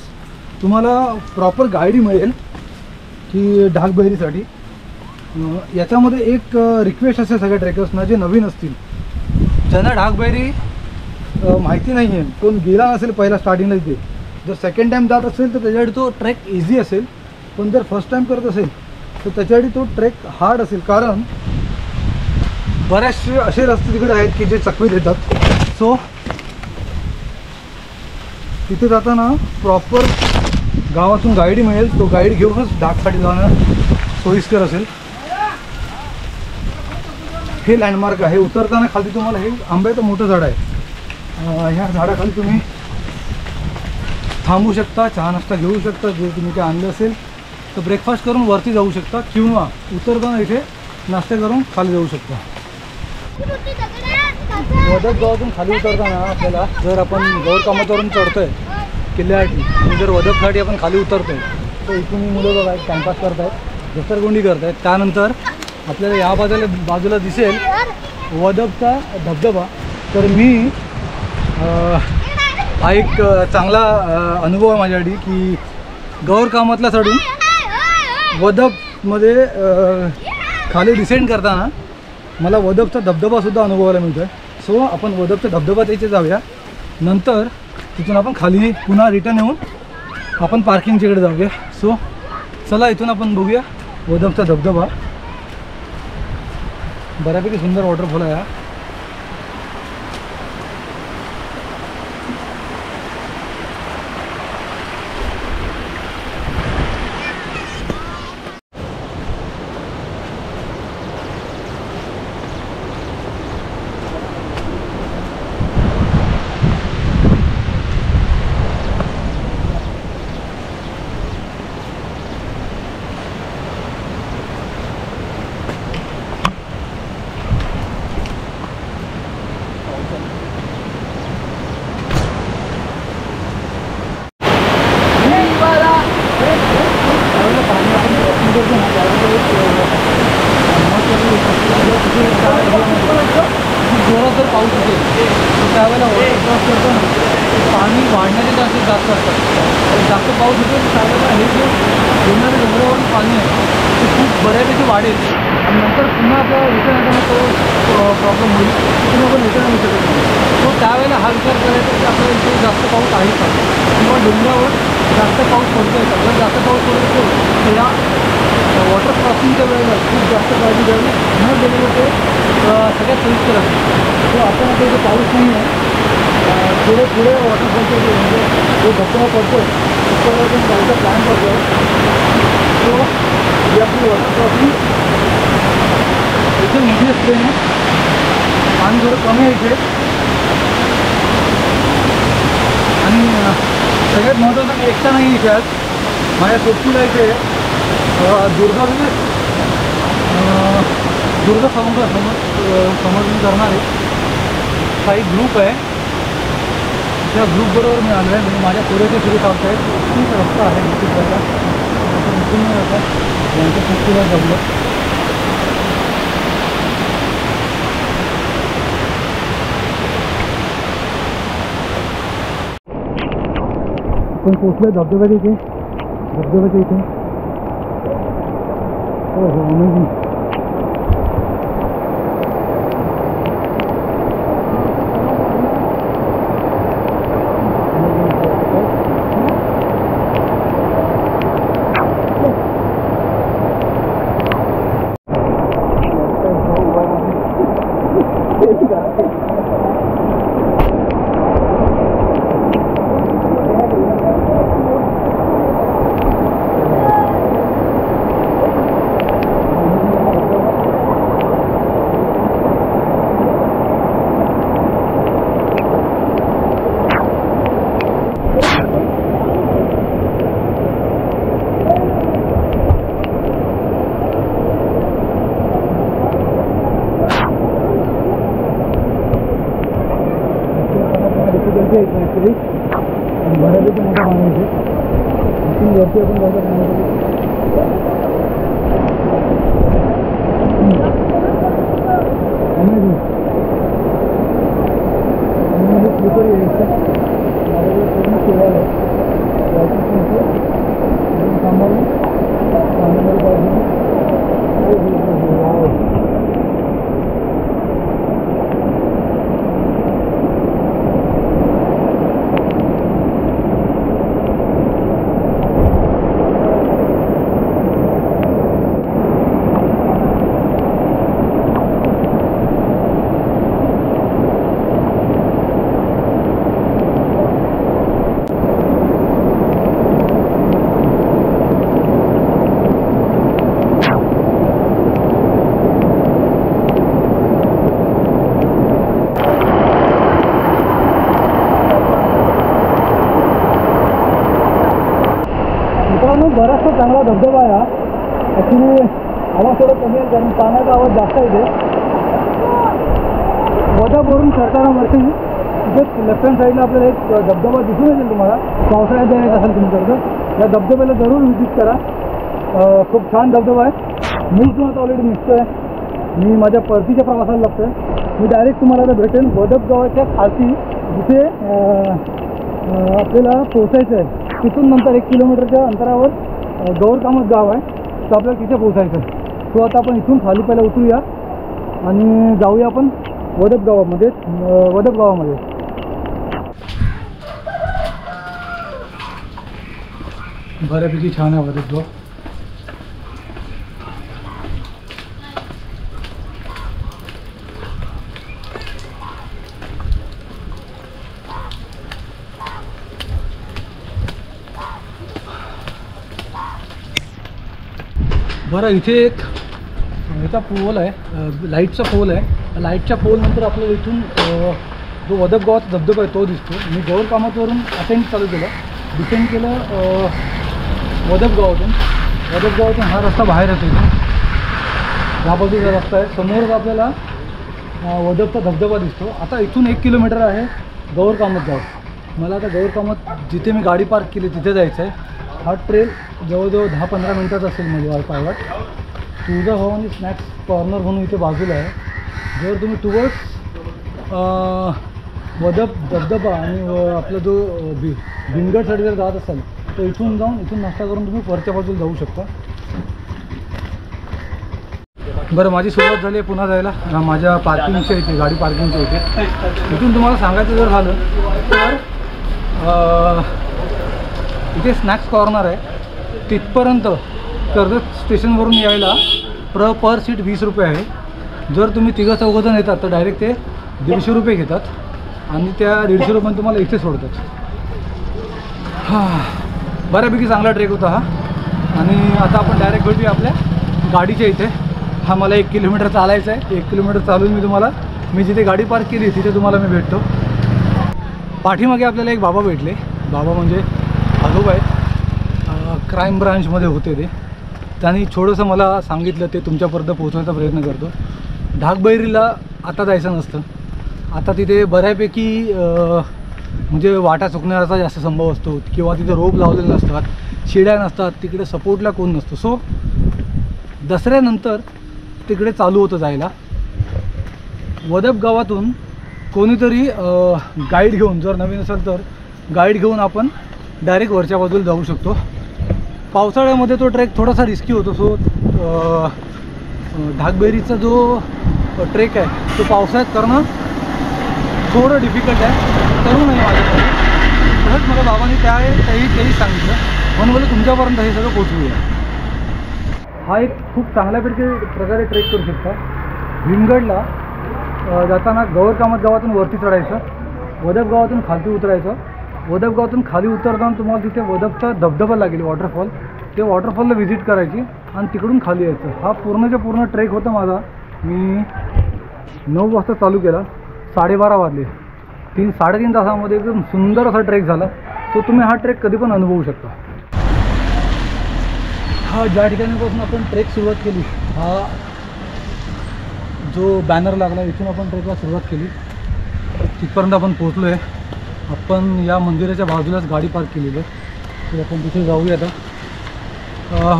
तुम्हाला प्रॉपर गाईड मिळेल की ढाकबैरीसाठी. याच्यामध्ये एक रिक्वेस्ट असेल सगळ्या ट्रेकर्सना जे नवीन असतील, ज्यांना ढाकबैरी माहिती नाही आहे, कोण गेला नसेल पहिला स्टार्टिंगला इथे, जर सेकंड टाईम जात असेल तर त्याच्यासाठी तो ट्रेक इझी असेल. पण जर फर्स्ट टाईम करत असेल तर त्याच्यासाठी तो ट्रेक हार्ड असेल, कारण बरेचसे असे रस्ते तिकडे आहेत की जे चकवी देतात. सो तिथे जाताना प्रॉपर गावातून गाईड मिळेल, तो गाईड घेऊनच ढाकसाठी जाणं सोयीस्कर असेल. हे लँडमार्क आहे. उतरताना खाली तुम्हाला हे आंब्याचं मोठं झाड आहे. ह्या झाडाखाली तुम्ही थांबू शकता, चहा नाश्ता घेऊ शकता, जे तुम्ही काय आणलं असेल तर ब्रेकफास्ट करून वरती जाऊ शकता, किंवा उतरताना इथे नाश्ता करून खाली जाऊ शकता. वदप गावातून खाली उतरताना आपल्याला जर आपण गौर कामतवरून चढतोय किल्ल्यासाठी आणि जर वदपसाठी आपण खाली उतरतोय तर इथून मुलं बघा टाइमपास करतायत, घसरगुंडी करतायत. त्यानंतर आपल्याला या बाजूला दिसेल वदपचा धबधबा. तर मी हा एक चांगला अनुभव आहे माझ्यासाठी की गौर कामातला चढून वदपमध्ये खाली डिसेंड करताना मला वदपचा धबधबासुद्धा अनुभवायला मिळतो आहे. सो आपण वदपचा धबधबा त्याचे जाऊया, नंतर तिथून आपण खाली पुन्हा रिटर्न येऊन आपण पार्किंगच्याकडे जाऊया. सो चला इथून आपण बघूया वदपचा धबधबा. बऱ्यापैकी सुंदर वॉटरफॉल आहे हा. जोरात जर पाऊस असेल तर त्यावेळेला वॉटर क्रॉस करताना पाणी वाढण्याचे चान्सेस जास्त असतात. जास्त पाऊस होतो तर त्यावेळेला हे जे येणारे डोंगरावरून पाणी आहे ते खूप बऱ्यापैकी वाढेल आणि नंतर पुन्हा आपल्याला रिटर्न येताना तो प्रॉब्लेम होईल, पुन्हा आपण रिटर्न येऊ शकत नाही. तो त्यावेळेला हा विचार करायचा की आपल्याला इथे जास्त पाऊस आहे का, किंवा डोंगरावर जास्त पाऊस पडतो आहे का. जर जास्त पाऊस पडत असेल तर या वॉटर क्रॉसिंगच्या वेळेला खूप जास्त काळजी घ्यावी, न गेलेलं ते सगळ्यात सोयीस्कर असते. तो आपण आता इथे पाऊस नाही आहे, पुढे पुढे वॉटरफॉलचे म्हणजे जो धबधबा पडतो त्याच्यावर आपण जायचा प्लॅन करतो आहे. तो जी आपली वॉटर क्रॉसिंग इथे मोठी असते ना, पाणी थोडं कमी आहे इथे. आणि सगळ्यात महत्त्वाचं मी एकटा नाही इथे आज, माझ्या सोबतीला इथे दुर्गा समजून करणारे हा एक ग्रुप आहे. त्या ग्रुपबरोबर मी आलो आहे. म्हणजे माझ्या पुढे सुरू चालत आहेत. खूप रस्ता आहे निश्चित जायला, इथून जातात यांच्या सोबतीला जमलं. पण पोचलं धबधब्याच्या इथे, धबधब्याच्या इथे. हो हो अमेझिंग. ॲक्च्युली बऱ्यापैकी मोठा पाणी आहे. इथून वरती आपण जायचं पाण्यासाठी अमेझिंग. स्लीपर यायचं माझ्याकडे पूर्ण केलेलं आहे सांभाळून पाण्यामध्ये पाहिजे बराचसा चांगला धबधबा आहे हा. ॲक्च्युली आवाज थोडा कमी आहे कारण पाण्याचा आवाज जास्त येते. वजावरून चढताना वरती तिथे लेफ्ट हँड साईडला आपल्याला एक धबधबा दिसून येईल तुम्हाला. पावसाळ्यात जायचं असेल तुमच्याकडं या धबधब्याला जरूर व्हिजिट करा. खूप छान धबधबा आहे. मी तुम्हाला ऑलरेडी निघतो आहे. मी माझ्या परतीच्या प्रवासाला लागतो आहे. मी डायरेक्ट तुम्हाला आता भेटेन वदप गावाच्या खालती जिथे आपल्याला पोचायचं आहे. तिथून नंतर 1 किलोमीटरच्या अंतरावर गौरकामत गाव आहे. तर आपल्याला तिथे पोचायचं आहे. तो आता आपण इथून खाली पहिला उतरूया आणि जाऊया आपण वदप गावामध्ये. बऱ्यापैकी छान आहे वदप गाव. बरं इथे एक ह्याचा पोल आहे, लाईटचा पोल आहे. लाईटच्या पोलनंतर आपल्याला इथून जो वदप गावाचा धबधबा आहे तो दिसतो. मी गौर कामतवरून अटेंड चालू केलं, डिसेंड केलं वदप गावातून हा रस्ता बाहेर येतो. इथून या बाजूचा रस्ता आहे. समोरच आपल्याला वदपचा धबधबा दिसतो. आता इथून 1 किलोमीटर आहे गौर कामत गाव. मला आता गौर कामत जिथे मी गाडी पार्क केली तिथे जायचं आहे. हा ट्रेल जवळजवळ 10-15 मिनटाचा असेल म्हणजे पायवाट. तुळजाभवानी स्नॅक्स कॉर्नर म्हणून इथे बाजूला आहे. जर तुम्ही टुवर्ड्स वदप धबधबा आणि आपला जो भिंगडसाठी जर जात असाल तर इथून जाऊन इथून नाश्ता करून तुम्ही वरच्या बाजूला जाऊ शकता. बरं माझी सुरुवात झाली आहे पुन्हा जायला. माझ्या पार्किंगच्या इथे गाडी पार्किंगच्या इथे. इथून तुम्हाला सांगायचं जर झालं तर इथे स्नॅक्स कॉर्नर आहे. तिथपर्यंत कर्जत स्टेशनवरून यायला पर सीट 20 रुपये आहे. जर तुम्ही 3-4 येतात तर डायरेक्ट ते 150 रुपये घेतात आणि त्या 150 रुपये तुम्हाला इथे सोडतात. बऱ्यापैकी चांगला ट्रेक होता हा. आणि आता आपण डायरेक्ट भेटूया आपल्या गाडीच्या इथे. हा मला 1 किलोमीटर चालायचं आहे. 1 किलोमीटर चालून मी जिथे गाडी पार्क केली तिथे तुम्हाला मी भेटतो. पाठीमागे आपल्याला एक बाबा भेटले. बाबा म्हणजे आजोबा आहेत. क्राईम ब्रांचमध्ये होते ते. त्यांनी थोडंसं मला सांगितलं ते तुमच्यापर्यंत पोहोचण्याचा प्रयत्न करतो. ढाकबैरीला आता जायचं नसतं. आता तिथे बऱ्यापैकी म्हणजे वाटा चुकण्याचा जास्त संभव असतो किंवा तिथे रोप लावलेले नसतात, शिड्या नसतात, तिकडे सपोर्टला कोण नसतो. सो दसऱ्यानंतर तिकडे चालू होतं जायला. वदप गावातून कोणीतरी गाईड घेऊन, जर नवीन असेल तर गाईड घेऊन आपण डायरेक्ट वरच्या बाजूला जाऊ शकतो. पावसाळ्यामध्ये तो ट्रेक थोडासा रिस्की होतो. सो ढाकबेरीचा जो ट्रेक आहे तो पावसाळ्यात करणं थोडं डिफिकल्ट आहे. तरुण आहे माझ्याकडे. तसंच मला बाबांनी तेही सांगितलं म्हणून मला तुमच्यापर्यंत हे सगळं पोचवूया. हा एक खूप चांगल्या प्रकारे ट्रेक करू शकता. भीमगडला जाताना गौरकामत गावातून वरती चढायचं, वदप गावातून खालती उतरायचं. वदप गावातून खाली उतरताना तुम्हाला तिथे वदपचा धबधबा लागेल, वॉटरफॉल. ते वॉटरफॉलला व्हिजिट करायची आणि तिकडून खाली यायचं. हा पूर्णच्या पूर्ण ट्रेक होता माझा. मी 9 वाजता चालू केला, 12:30 वाजले. 3-3.5 तासामध्ये एकदम सुंदर असा ट्रेक झाला. सो तुम्ही हा ट्रेक कधी पण अनुभवू शकता. हा ज्या ठिकाणीपासून आपण ट्रेक सुरुवात केली, हा जो बॅनर लागला इथून आपण ट्रेकला सुरुवात केली, तिथपर्यंत आपण पोहोचलो आहे. आपण या मंदिराच्या बाजूलाच गाडी पार्क केलेली आहे. तर आपण तिथे जाऊया आता.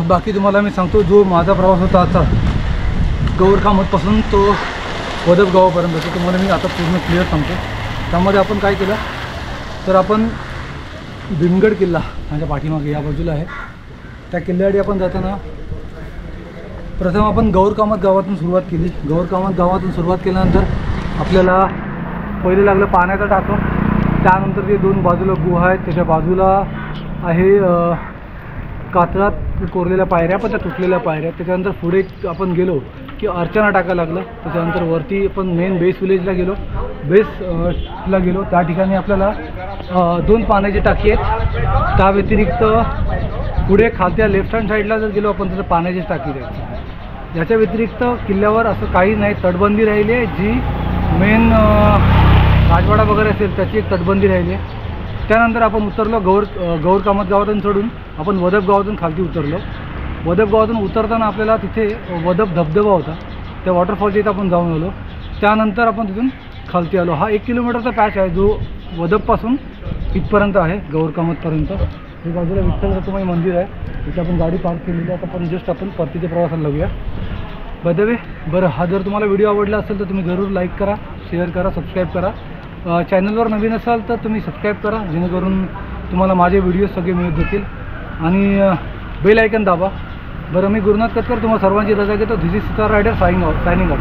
बाकी तुम्हाला मी सांगतो जो माझा प्रवास होता आता गौरकामतपासून तो वदप गावापर्यंत, तर तुम्हाला मी आता पूर्ण क्लिअर सांगतो. त्यामध्ये आपण काय केलं तर आपण भीमगड किल्ला माझ्या पाठीमागे या बाजूला आहे, त्या किल्ल्यासाठी आपण जाताना प्रथम आपण गौरकामत गावातून सुरुवात केली. गौरकामत गावातून सुरुवात केल्यानंतर आपल्याला पहिले लागलं पाण्याचं टाकून, त्यानंतर ते 2 बाजूला गुहा आहेत, त्याच्या बाजूला आहे कातळात कोरलेल्या पायऱ्या, पण त्या तुटलेल्या पायऱ्या. त्याच्यानंतर पुढे आपण गेलो की अर्चना टाकायला लागलं. त्याच्यानंतर वरती आपण मेन बेस विलेजला गेलो, बेसला गेलो. त्या ठिकाणी आपल्याला 2 पाण्याची टाकी आहेत. त्या व्यतिरिक्त पुढे खालच्या लेफ्ट हँड साईडला जर गेलो आपण तर पाण्याची टाकी द्यायची. याच्या व्यतिरिक्त किल्ल्यावर असं काही नाही, तटबंदी राहिली आहे जी मेन राजवाडा वगैरे असेल त्याची एक तटबंदी राहिली आहे. त्यानंतर आपण उतरलो गौरकामत गावातून सोडून आपण वदप गावातून खालती उतरलो. वदप गावातून उतरताना आपल्याला तिथे वदप धबधबा होता, त्या वॉटरफॉलच्या इथं आपण जाऊन आलो. त्यानंतर आपण तिथून खालती आलो. हा 1 किलोमीटरचा पॅच आहे जो वदपपासून इथपर्यंत आहे, गौरकामतपर्यंत. हे बाजूला विठ्ठल रखुमाई मंदिर आहे, तिथे आपण गाडी पार्क केलेली आहे. आता आपण जस्ट आपण परतीच्या प्रवासाला लागूया. बाय द वे बरं, हा जर तुम्हाला व्हिडिओ आवडला असेल तर तुम्ही जरूर लाईक करा, शेअर करा, सबस्क्राईब करा. चॅनलवर नवीन असाल तर तुम्ही सबस्क्राईब करा, जेणेकरून तुम्हाला माझे व्हिडिओ सगळे मिळत जातील. आणि बेल आयकन दाबा. बरं, मी गुरुनाथ कटकर तुम्हाला सर्वांची रजा घेतो. This is Sitar Rider signing of.